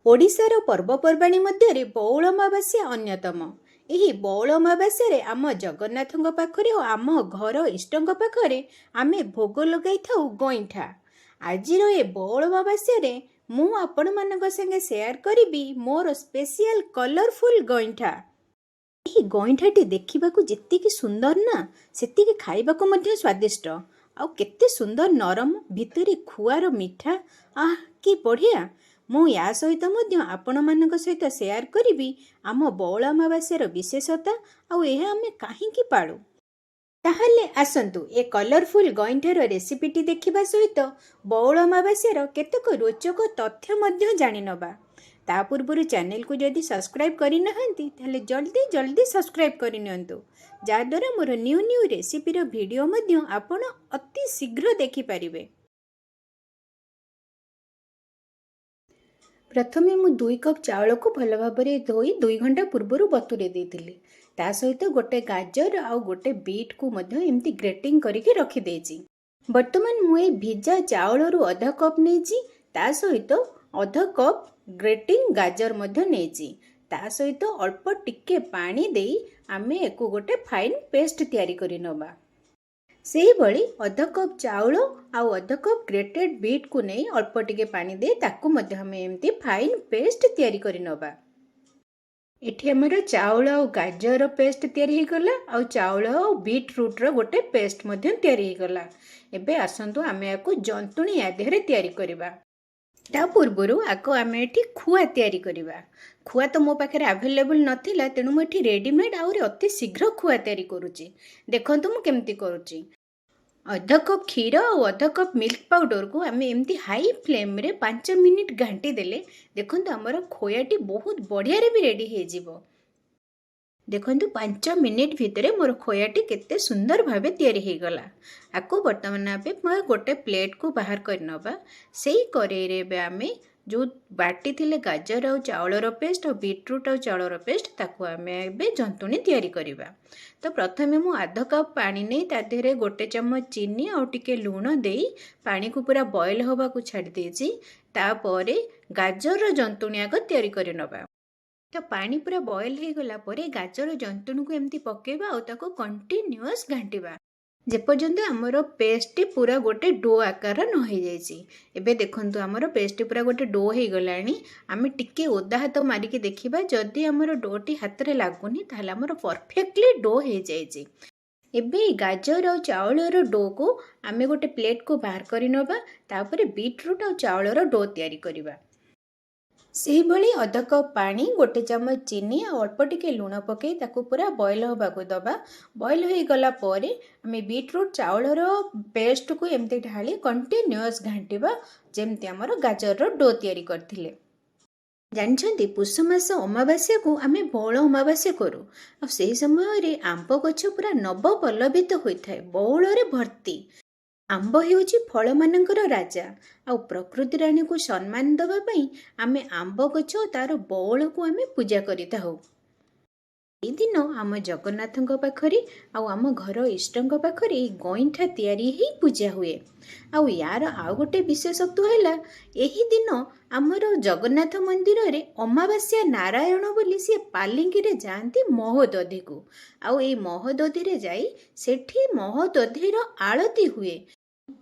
ଓଡ଼ିଶାର ପର୍ବପର୍ବାଣୀ ମଧ୍ୟରେ ବଉଳ ଅମାବାସ୍ୟା ଅନ୍ୟତମ। ଏହି ବଉଳ ଅମାବାସ୍ୟାରେ ଆମ ଜଗନ୍ନାଥଙ୍କ ପାଖରେ ଓ ଆମ ଘର ଇଷ୍ଟଙ୍କ ପାଖରେ ଆମେ ଭୋଗ ଲଗାଇଥାଉ ଗଇଁଠା। ଆଜିର ଏ ବଉଳ ଅମାବାସ୍ୟାରେ ମୁଁ ଆପଣମାନଙ୍କ ସାଙ୍ଗେ ସେୟାର କରିବି ମୋର ସ୍ପେଶିଆଲ କଲରଫୁଲ୍ ଗଇଁଠା। ଏହି ଗଇଁଠାଟି ଦେଖିବାକୁ ଯେତିକି ସୁନ୍ଦର ନା, ସେତିକି ଖାଇବାକୁ ମଧ୍ୟ ସ୍ୱାଦିଷ୍ଟ। ଆଉ କେତେ ସୁନ୍ଦର ନରମ, ଭିତରେ ଖୁଆର ମିଠା। ଆଃ, କି ବଢ଼ିଆ! ମୁଁ ୟା ସହିତ ମଧ୍ୟ ଆପଣମାନଙ୍କ ସହିତ ସେୟାର କରିବି ଆମ ବଉଳ ଅମାବାସ୍ୟାର ବିଶେଷତା ଆଉ ଏହା ଆମେ କାହିଁକି ପାଳୁ। ତାହେଲେ ଆସନ୍ତୁ ଏ କଲରଫୁଲ୍ ଗଇଁଠାର ରେସିପିଟି ଦେଖିବା ସହିତ ବଉଳ ଅମାବାସ୍ୟାର କେତେକ ରୋଚକ ତଥ୍ୟ ମଧ୍ୟ ଜାଣିନେବା। ତା ପୂର୍ବରୁ ଚ୍ୟାନେଲକୁ ଯଦି ସବସ୍କ୍ରାଇବ୍ କରିନାହାନ୍ତି ତାହେଲେ ଜଲ୍ଦି ସବସ୍କ୍ରାଇବ୍ କରିନିଅନ୍ତୁ, ଯାହାଦ୍ୱାରା ମୋର ନ୍ୟୁ ରେସିପିର ଭିଡ଼ିଓ ମଧ୍ୟ ଆପଣ ଅତି ଶୀଘ୍ର ଦେଖିପାରିବେ। ପ୍ରଥମେ ମୁଁ 2 କପ୍ ଚାଉଳକୁ ଭଲ ଭାବରେ ଧୋଇ 2 ଘଣ୍ଟା ପୂର୍ବରୁ ବତୁରେଇ ଦେଇଥିଲି। ତା ସହିତ ଗୋଟେ ଗାଜର ଆଉ ଗୋଟେ ବିଟ୍କୁ ମଧ୍ୟ ଏମିତି ଗ୍ରେଟିଂ କରିକି ରଖିଦେଇଛି। ବର୍ତ୍ତମାନ ମୁଁ এই ଭିଜା ଚାଉଳରୁ ଅଧା କପ୍ ନେଇଛି, ତା ସହିତ ଅଧା କପ୍ ଗ୍ରେଟିଂ ଗାଜର ମଧ୍ୟ ନେଇଛି। ତା ସହିତ ଅଳ୍ପ ଟିକେ ପାଣି ଦେଇ ଆମେ ୟାକୁ ଗୋଟେ ଫାଇନ୍ ପେଷ୍ଟ ତିଆରି କରି ନେବା। ସେହିଭଳି ଅଧା କପ୍ ଚାଉଳ ଆଉ ଅଧା କପ୍ ଗ୍ରେଟେଡ୍ ବିଟ୍କୁ ନେଇ ଅଳ୍ପ ଟିକେ ପାଣି ଦେଇ ତାକୁ ମଧ୍ୟ ଆମେ ଏମିତି ଫାଇନ୍ ପେଷ୍ଟ ତିଆରି କରି ନେବା। ଏଠି ଆମର ଚାଉଳ ଆଉ ଗାଜର ପେଷ୍ଟ ତିଆରି ହେଇଗଲା, ଆଉ ଚାଉଳ ଆଉ ବିଟ୍ ରୁଟ୍ର ଗୋଟେ ପେଷ୍ଟ ମଧ୍ୟ ତିଆରି ହେଇଗଲା। ଏବେ ଆସନ୍ତୁ ଆମେ ୟାକୁ ଜନ୍ତୁଣି ୟା ଦେହରେ ତିଆରି କରିବା। ତା ପୂର୍ବରୁ ଆଗ ଆମେ ଏଠି ଖୁଆ ତିଆରି କରିବା। ଖୁଆ ତ ମୋ ପାଖରେ ଆଭେଲେବୁଲ୍ ନଥିଲା, ତେଣୁ ମୁଁ ଏଠି ରେଡ଼ିମେଡ୍ ଆହୁରି ଅତି ଶୀଘ୍ର ଖୁଆ ତିଆରି କରୁଛି। ଦେଖନ୍ତୁ ମୁଁ କେମିତି କରୁଛି। ଅଧା କପ୍ କ୍ଷୀର ଆଉ ଅଧା କପ୍ ମିଲ୍କ ପାଉଡରକୁ ଆମେ ଏମିତି ହାଇ ଫ୍ଲେମ୍ରେ 5 ମିନିଟ୍ ଘାଣ୍ଟି ଦେଲେ ଦେଖନ୍ତୁ ଆମର ଖୋୟାଟି ବହୁତ ବଢ଼ିଆରେ ବି ରେଡ଼ି ହେଇଯିବ। ଦେଖନ୍ତୁ 5 ମିନିଟ୍ ଭିତରେ ମୋର ଖୋୟାଟି କେତେ ସୁନ୍ଦର ଭାବେ ତିଆରି ହେଇଗଲା। ଆକୁ ବର୍ତ୍ତମାନ ଆମେ ଗୋଟେ ପ୍ଲେଟ୍କୁ ବାହାର କରି ନେବା। ସେଇ କରେଇରେ ଏବେ ଆମେ ଯେଉଁ ବାଟିଥିଲେ ଗାଜର ଆଉ ଚାଉଳର ପେଷ୍ଟ ଆଉ ବିଟ୍ରୁଟ୍ ଆଉ ଚାଉଳର ପେଷ୍ଟ, ତାକୁ ଆମେ ଏବେ ଜନ୍ତୁଣି ତିଆରି କରିବା। ତ ପ୍ରଥମେ ମୁଁ ଆଧ କପ୍ ପାଣି ନେଇ ତା ଦେହରେ ଗୋଟେ ଚାମଚ ଚିନି ଆଉ ଟିକେ ଲୁଣ ଦେଇ ପାଣିକୁ ପୁରା ବଏଲ୍ ହେବାକୁ ଛାଡ଼ି ଦେଇଛି। ତାପରେ ଗାଜରର ଜନ୍ତୁଣି ଆଗ ତିଆରି କରି ନେବା। ତ ପାଣି ପୁରା ବଏଲ୍ ହେଇଗଲା ପରେ ଗାଜର ଜନ୍ତୁଣିକୁ ଏମିତି ପକେଇବା ଆଉ ତାକୁ କଣ୍ଟିନ୍ୟୁଅସ୍ ଘାଣ୍ଟିବା ଯେପର୍ଯ୍ୟନ୍ତ ଆମର ପେଷ୍ଟଟି ପୁରା ଗୋଟେ ଡୋ ଆକାରର ନ ହେଇଯାଇଛି। ଏବେ ଦେଖନ୍ତୁ ଆମର ପେଷ୍ଟଟି ପୁରା ଗୋଟେ ଡୋ ହେଇଗଲାଣି। ଆମେ ଟିକେ ଓଦା ହାତ ମାରିକି ଦେଖିବା, ଯଦି ଆମର ଡୋଟି ହାତରେ ଲାଗୁନି ତାହେଲେ ଆମର ପରଫେକ୍ଟଲି ଡୋ ହେଇଯାଇଛି। ଏବେ ଗାଜର ଆଉ ଚାଉଳର ଡୋକୁ ଆମେ ଗୋଟେ ପ୍ଲେଟ୍କୁ ବାହାର କରି ନେବା। ତାପରେ ବିଟ୍ରୁଟ୍ ଆଉ ଚାଉଳର ଡୋ ତିଆରି କରିବା। ସେହିଭଳି ଅଧା କପ୍ ପାଣି, ଗୋଟେ ଚାମଚ ଚିନି ଆଉ ଅଳ୍ପ ଟିକେ ଲୁଣ ପକାଇ ତାକୁ ପୁରା ବଏଲ୍ ହେବାକୁ ଦେବା। ବଏଲ୍ ହୋଇଗଲା ପରେ ଆମେ ବିଟ୍ରୁଟ୍ ଚାଉଳର ପେଷ୍ଟକୁ ଏମିତି ଢାଳି କଣ୍ଟିନ୍ୟୁଅସ୍ ଘାଣ୍ଟିବା, ଯେମିତି ଆମର ଗାଜରର ଡୋ ତିଆରି କରିଥିଲେ। ଜାଣିଛନ୍ତି, ପୁଷ ମାସ ଅମାବାସ୍ୟାକୁ ଆମେ ବଉଳ ଅମାବାସ୍ୟା କରୁ। ଆଉ ସେହି ସମୟରେ ଆମ୍ବ ଗଛ ପୁରା ନବପଲ୍ଲବିତ ହୋଇଥାଏ, ବଉଳରେ ଭର୍ତ୍ତି। ଆମ୍ବ ହେଉଛି ଫଳମାନଙ୍କର ରାଜା, ଆଉ ପ୍ରକୃତି ରାଣୀକୁ ସମ୍ମାନ ଦେବା ପାଇଁ ଆମେ ଆମ୍ବ ଗଛ ଓ ତାର ବଉଳକୁ ଆମେ ପୂଜା କରିଥାଉ। ଏହି ଦିନ ଆମ ଜଗନ୍ନାଥଙ୍କ ପାଖରେ ଆଉ ଆମ ଘର ଇଷ୍ଟଙ୍କ ପାଖରେ ଏହି ଗଇଁଠା ତିଆରି ହିଁ ପୂଜା ହୁଏ। ଆଉ ୟାର ଆଉ ଗୋଟେ ବିଶେଷତ୍ୱ ହେଲା, ଏହି ଦିନ ଆମର ଜଗନ୍ନାଥ ମନ୍ଦିରରେ ଅମାବାସ୍ୟା ନାରାୟଣ ବୋଲି ସିଏ ପାଲିଙ୍କିରେ ଯାଆନ୍ତି ମହୋଦଧିକୁ। ଆଉ ଏଇ ମହୋଦଧିରେ ଯାଇ ସେଠି ମହୋଦଧିର ଆଳତି ହୁଏ।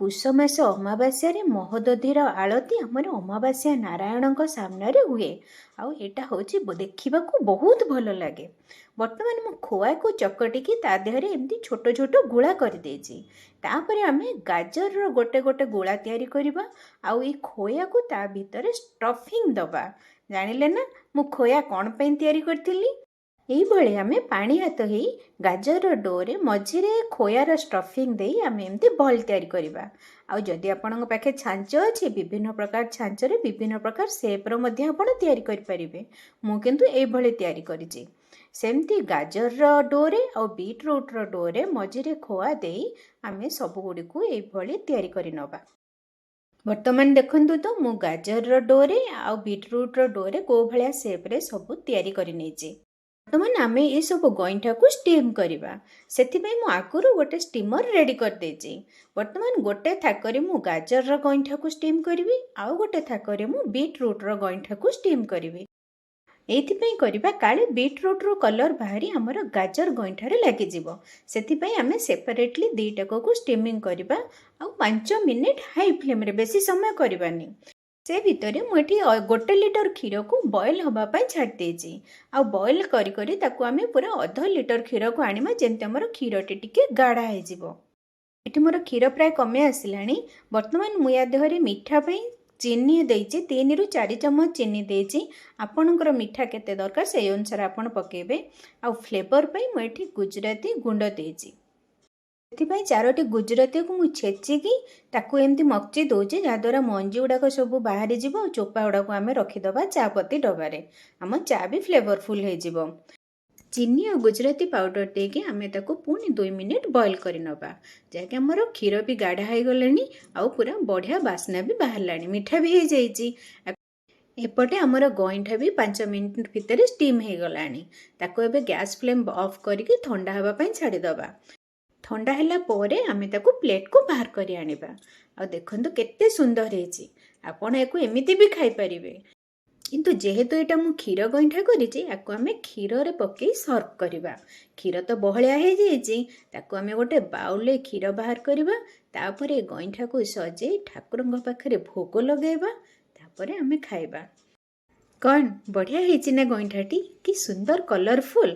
ପୁଷ ମାସ ଅମାବାସ୍ୟାରେ ମହୋଦଧିର ଆଳତି ଆମର ଅମାବାସ୍ୟା ନାରାୟଣଙ୍କ ସାମ୍ନାରେ ହୁଏ। ଆଉ ଏଇଟା ହେଉଛି ଦେଖିବାକୁ ବହୁତ ଭଲ ଲାଗେ। ବର୍ତ୍ତମାନ ମୁଁ ଖୋଆକୁ ଚକଟିକି ତା ଦେହରେ ଏମିତି ଛୋଟ ଛୋଟ ଗୁଳା କରିଦେଇଛି। ତାପରେ ଆମେ ଗାଜରର ଗୋଟେ ଗୋଟେ ଗୁଳା ତିଆରି କରିବା ଆଉ ଏଇ ଖୋୟାକୁ ତା ଭିତରେ ଷ୍ଟଫିଂ ଦେବା। ଜାଣିଲେ ନା ମୁଁ ଖୋୟା କ'ଣ ପାଇଁ ତିଆରି କରିଥିଲି? ଏଇଭଳି ଆମେ ପାଣି ହାତ ହେଇ ଗାଜର ଡୋରେ ମଝିରେ ଖୋୟାର ଷ୍ଟଫିଂ ଦେଇ ଆମେ ଏମିତି ବଲ୍ ତିଆରି କରିବା। ଆଉ ଯଦି ଆପଣଙ୍କ ପାଖେ ଛାଞ୍ଚ ଅଛି, ବିଭିନ୍ନ ପ୍ରକାର ଛାଞ୍ଚରେ ବିଭିନ୍ନ ପ୍ରକାର ସେପ୍ର ମଧ୍ୟ ଆପଣ ତିଆରି କରିପାରିବେ। ମୁଁ କିନ୍ତୁ ଏଇଭଳି ତିଆରି କରିଛି। ସେମିତି ଗାଜରର ଡୋରେ ଆଉ ବିଟ୍ରୁଟ୍ର ଡୋରେ ମଝିରେ ଖୋଆ ଦେଇ ଆମେ ସବୁଗୁଡ଼ିକୁ ଏଇଭଳି ତିଆରି କରି ନେବା। ବର୍ତ୍ତମାନ ଦେଖନ୍ତୁ ତ ମୁଁ ଗାଜରର ଡୋରେ ଆଉ ବିଟ୍ରୁଟ୍ର ଡୋରେ କୋଉ ଭଳିଆ ସେପ୍ରେ ସବୁ ତିଆରି କରି ନେଇଛି। ବର୍ତ୍ତମାନ ଆମେ ଏସବୁ ଗଇଁଠାକୁ ଷ୍ଟିମ୍ କରିବା। ସେଥିପାଇଁ ମୁଁ ଆଗରୁ ଗୋଟେ ଷ୍ଟିମର ରେଡ଼ି କରିଦେଇଛି। ବର୍ତ୍ତମାନ ଗୋଟେ ଥାକରେ ମୁଁ ଗାଜରର ଗଇଁଠାକୁ ଷ୍ଟିମ୍ କରିବି, ଆଉ ଗୋଟେ ଥାକରେ ମୁଁ ବିଟରୁଟ୍ର ଗଇଁଠାକୁ ଷ୍ଟିମ୍ କରିବି। ଏଇଥିପାଇଁ କରିବା କାଳେ ବିଟରୁଟ୍ର କଲର୍ ବାହାରି ଆମର ଗାଜର ଗଇଁଠାରେ ଲାଗିଯିବ। ସେଥିପାଇଁ ଆମେ ସେପାରେଟଲି ଦୁଇଟାକୁ ଷ୍ଟିମିଂ କରିବା ଆଉ 5 ମିନିଟ୍ ହାଇ ଫ୍ଲେମ୍ରେ, ବେଶୀ ସମୟ କରିବାନି। ସେ ଭିତରେ ମୁଁ ଏଠି 1 ଲିଟର କ୍ଷୀରକୁ ବଏଲ୍ ହେବା ପାଇଁ ଛାଡ଼ି ଦେଇଛି। ଆଉ ବଏଲ୍ କରି କରି ତାକୁ ଆମେ ପୁରା 1/2 ଲିଟର କ୍ଷୀରକୁ ଆଣିବା, ଯେମିତି ଆମର କ୍ଷୀରଟି ଟିକେ ଗାଢ଼ା ହେଇଯିବ। ଏଠି ମୋର କ୍ଷୀର ପ୍ରାୟ କମି ଆସିଲାଣି। ବର୍ତ୍ତମାନ ମୁଁ ୟା ଦେହରେ ମିଠା ପାଇଁ ଚିନି ଦେଇଛି, 3 ରୁ 4 ଚାମଚ ଚିନି ଦେଇଛି। ଆପଣଙ୍କର ମିଠା କେତେ ଦରକାର ସେଇ ଅନୁସାରେ ଆପଣ ପକାଇବେ। ଆଉ ଫ୍ଲେଭର ପାଇଁ ମୁଁ ଏଠି ଗୁଜୁରାତି ଗୁଣ୍ଡ ଦେଇଛି। ସେଥିପାଇଁ 4ଟି ଗୁଜୁରାତିକୁ ମୁଁ ଛେଚିକି ତାକୁ ଏମିତି ମକଚି ଦେଉଛି, ଯାହାଦ୍ୱାରା ମଞ୍ଜି ଗୁଡ଼ାକ ସବୁ ବାହାରିଯିବ ଆଉ ଚୋପା ଗୁଡ଼ାକୁ ଆମେ ରଖିଦେବା ଚା ପତି ଡବାରେ। ଆମ ଚା ବି ଫ୍ଲେଭରଫୁଲ୍ ହେଇଯିବ। ଚିନି ଆଉ ଗୁଜୁରାତି ପାଉଡ଼ର ଦେଇକି ଆମେ ତାକୁ ପୁଣି 2 ମିନିଟ୍ ବଏଲ୍ କରିନେବା, ଯାହାକି ଆମର କ୍ଷୀର ବି ଗାଢ଼ା ହେଇଗଲାଣି ଆଉ ପୁରା ବଢ଼ିଆ ବାସ୍ନା ବି ବାହାରିଲାଣି, ମିଠା ବି ହେଇଯାଇଛି। ଏପଟେ ଆମର ଗଇଁଠା ବି 5 ମିନିଟ୍ ଭିତରେ ଷ୍ଟିମ୍ ହେଇଗଲାଣି। ତାକୁ ଏବେ ଗ୍ୟାସ୍ ଫ୍ଲେମ୍ ଅଫ୍ କରିକି ଥଣ୍ଡା ହେବା ପାଇଁ ଛାଡ଼ିଦେବା। ଥଣ୍ଡା ହେଲା ପରେ ଆମେ ତାକୁ ପ୍ଲେଟ୍କୁ ବାହାର କରି ଆଣିବା। ଆଉ ଦେଖନ୍ତୁ କେତେ ସୁନ୍ଦର ହେଇଛି। ଆପଣ ୟାକୁ ଏମିତି ବି ଖାଇପାରିବେ, କିନ୍ତୁ ଯେହେତୁ ଏଇଟା ମୁଁ କ୍ଷୀର ଗଇଁଠା କରିଛି, ୟାକୁ ଆମେ କ୍ଷୀରରେ ପକାଇ ସର୍ଭ କରିବା। କ୍ଷୀର ତ ବହଳିଆ ହେଇଯାଇଛି, ତାକୁ ଆମେ ଗୋଟେ ବାଉଲରେ କ୍ଷୀର ବାହାର କରିବା। ତାପରେ ଗଇଁଠାକୁ ସଜେଇ ଠାକୁରଙ୍କ ପାଖରେ ଭୋଗ ଲଗାଇବା, ତାପରେ ଆମେ ଖାଇବା। କ'ଣ ବଢ଼ିଆ ହେଇଛି ନା ଗଇଁଠାଟି? କି ସୁନ୍ଦର କଲରଫୁଲ୍,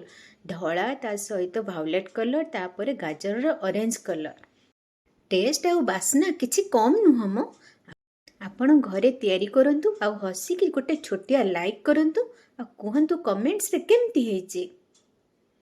ଧଳା ତା ସହିତ ଭାଓଲେଟ୍ କଲର୍, ତାପରେ ଗାଜରର ଅରେଞ୍ଜ କଲର୍। ଟେଷ୍ଟ ଆଉ ବାସ୍ନା କିଛି କମ୍ ନୁହଁ ମ। ଆପଣ ଘରେ ତିଆରି କରନ୍ତୁ ଆଉ ହସିକି ଗୋଟେ ଛୋଟିଆ ଲାଇକ୍ କରନ୍ତୁ ଆଉ କୁହନ୍ତୁ କମେଣ୍ଟସରେ କେମିତି ହେଇଛି।